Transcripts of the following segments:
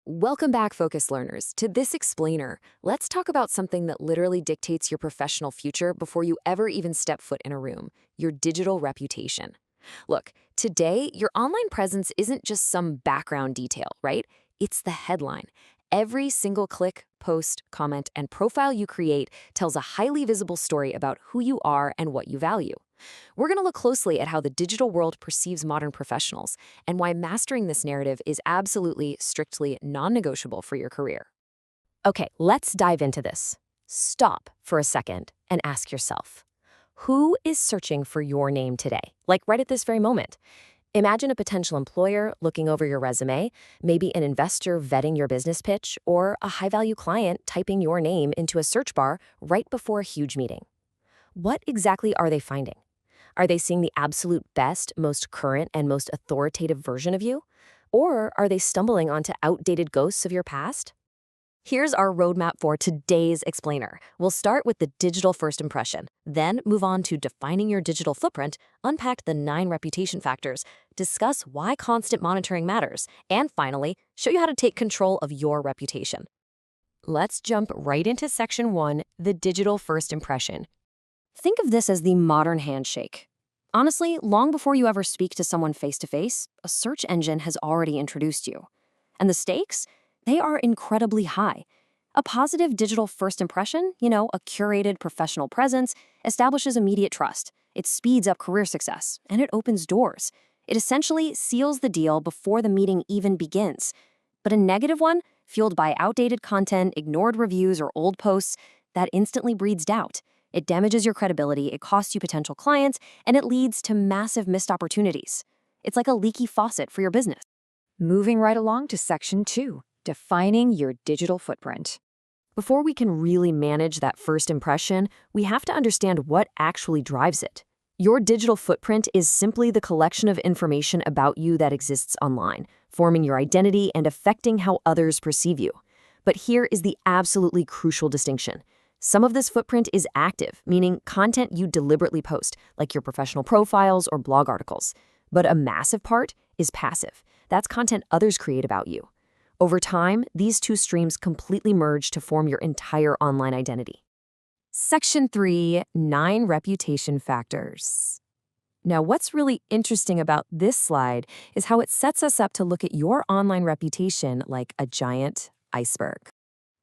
Welcome back, Focus Learners. To this explainer, let's talk about something that literally dictates your professional future before you ever even step foot in a room: your digital reputation. Look, today, your online presence isn't just some background detail, right? It's the headline. Every single click, post, comment, and profile you create tells a highly visible story about who you are and what you value. We're going to look closely at how the digital world perceives modern professionals and why mastering this narrative is absolutely, strictly non-negotiable for your career. Okay, let's dive into this. Stop for a second and ask yourself, who is searching for your name today? Like right at this very moment. Imagine a potential employer looking over your resume, maybe an investor vetting your business pitch, or a high-value client typing your name into a search bar right before a huge meeting. What exactly are they finding? Are they seeing the absolute best, most current, and most authoritative version of you? Or are they stumbling onto outdated ghosts of your past? Here's our roadmap for today's explainer. We'll start with the digital first impression, then move on to defining your digital footprint, unpack the 9 reputation factors, discuss why constant monitoring matters, and finally, show you how to take control of your reputation. Let's jump right into section 1, the digital first impression. Think of this as the modern handshake. Honestly, long before you ever speak to someone face-to-face, a search engine has already introduced you. And the stakes? They are incredibly high. A positive digital first impression, a curated professional presence, establishes immediate trust. It speeds up career success, and it opens doors. It essentially seals the deal before the meeting even begins. But a negative one, fueled by outdated content, ignored reviews, or old posts, that instantly breeds doubt. It damages your credibility, it costs you potential clients, and it leads to massive missed opportunities. It's like a leaky faucet for your business. Moving right along to section 2, defining your digital footprint. Before we can really manage that first impression, we have to understand what actually drives it. Your digital footprint is simply the collection of information about you that exists online, forming your identity and affecting how others perceive you. But here is the absolutely crucial distinction. Some of this footprint is active, meaning content you deliberately post, like your professional profiles or blog articles. But a massive part is passive. That's content others create about you. Over time, these two streams completely merge to form your entire online identity. Section 3, 9 reputation factors. Now, what's really interesting about this slide is how it sets us up to look at your online reputation like a giant iceberg.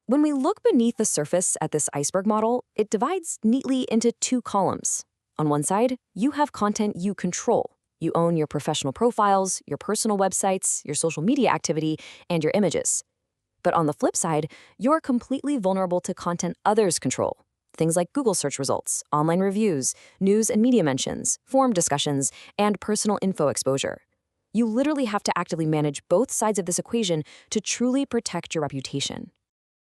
When we look beneath the surface at this iceberg model, it divides neatly into 2 columns. On one side, you have content you control. You own your professional profiles, your personal websites, your social media activity, and your images. But on the flip side, you're completely vulnerable to content others control. Things like Google search results, online reviews, news and media mentions, forum discussions, and personal info exposure. You literally have to actively manage both sides of this equation to truly protect your reputation.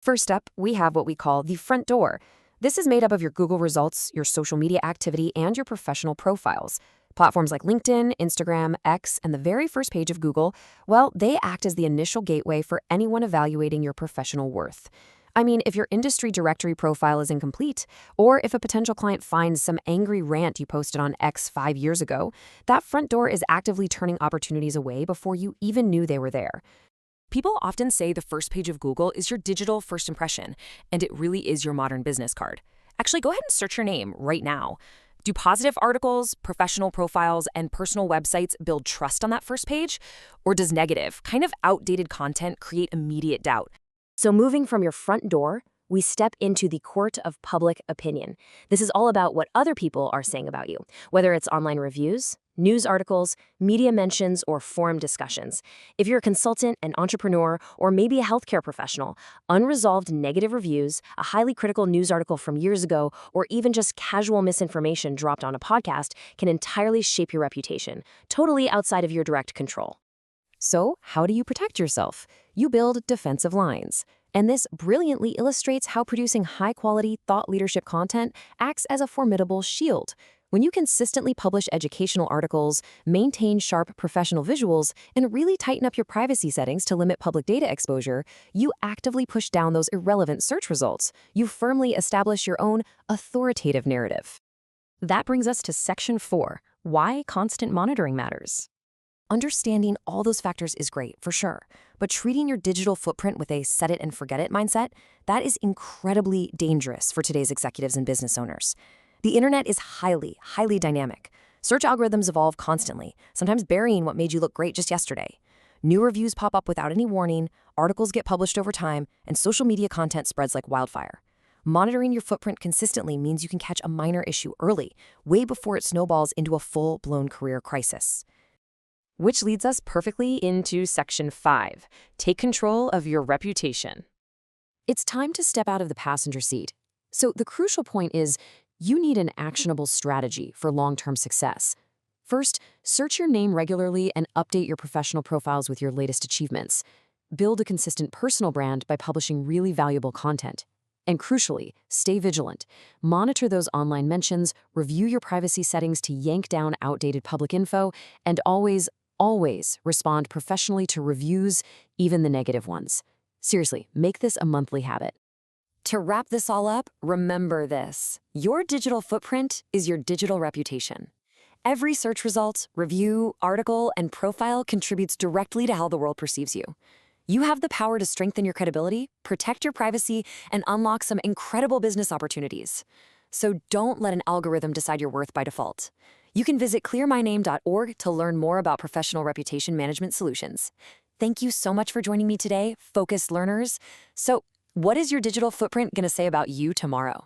First up, we have what we call the front door. This is made up of your Google results, your social media activity, and your professional profiles. Platforms like LinkedIn, Instagram, X, and the very first page of Google, well, they act as the initial gateway for anyone evaluating your professional worth. I mean, if your industry directory profile is incomplete, or if a potential client finds some angry rant you posted on X 5 years ago, that front door is actively turning opportunities away before you even knew they were there. People often say the first page of Google is your digital first impression, and it really is your modern business card. Actually, go ahead and search your name right now. Do positive articles, professional profiles, and personal websites build trust on that first page? Or does negative, kind of outdated content create immediate doubt? So moving from your front door, we step into the court of public opinion. This is all about what other people are saying about you, whether it's online reviews, news articles, media mentions, or forum discussions. If you're a consultant, an entrepreneur, or maybe a healthcare professional, unresolved negative reviews, a highly critical news article from years ago, or even just casual misinformation dropped on a podcast can entirely shape your reputation, totally outside of your direct control. So, how do you protect yourself? You build defensive lines. And this brilliantly illustrates how producing high-quality thought leadership content acts as a formidable shield. When you consistently publish educational articles, maintain sharp professional visuals, and really tighten up your privacy settings to limit public data exposure, you actively push down those irrelevant search results. You firmly establish your own authoritative narrative. That brings us to Section 4, why constant monitoring matters. Understanding all those factors is great, for sure, but treating your digital footprint with a set it and forget it mindset, that is incredibly dangerous for today's executives and business owners. The internet is highly, highly dynamic. Search algorithms evolve constantly, sometimes burying what made you look great just yesterday. New reviews pop up without any warning, articles get published over time, and social media content spreads like wildfire. Monitoring your footprint consistently means you can catch a minor issue early, way before it snowballs into a full-blown career crisis. Which leads us perfectly into Section 5, take control of your reputation. It's time to step out of the passenger seat. So the crucial point is, you need an actionable strategy for long-term success. First, search your name regularly and update your professional profiles with your latest achievements. Build a consistent personal brand by publishing really valuable content. And crucially, stay vigilant. Monitor those online mentions, review your privacy settings to yank down outdated public info, and always respond professionally to reviews, even the negative ones. Seriously, make this a monthly habit. To wrap this all up, remember this. Your digital footprint is your digital reputation. Every search result, review, article, and profile contributes directly to how the world perceives you. You have the power to strengthen your credibility, protect your privacy, and unlock some incredible business opportunities. So don't let an algorithm decide your worth by default. You can visit clearmyname.org to learn more about professional reputation management solutions. Thank you so much for joining me today, focused learners. So, what is your digital footprint going to say about you tomorrow?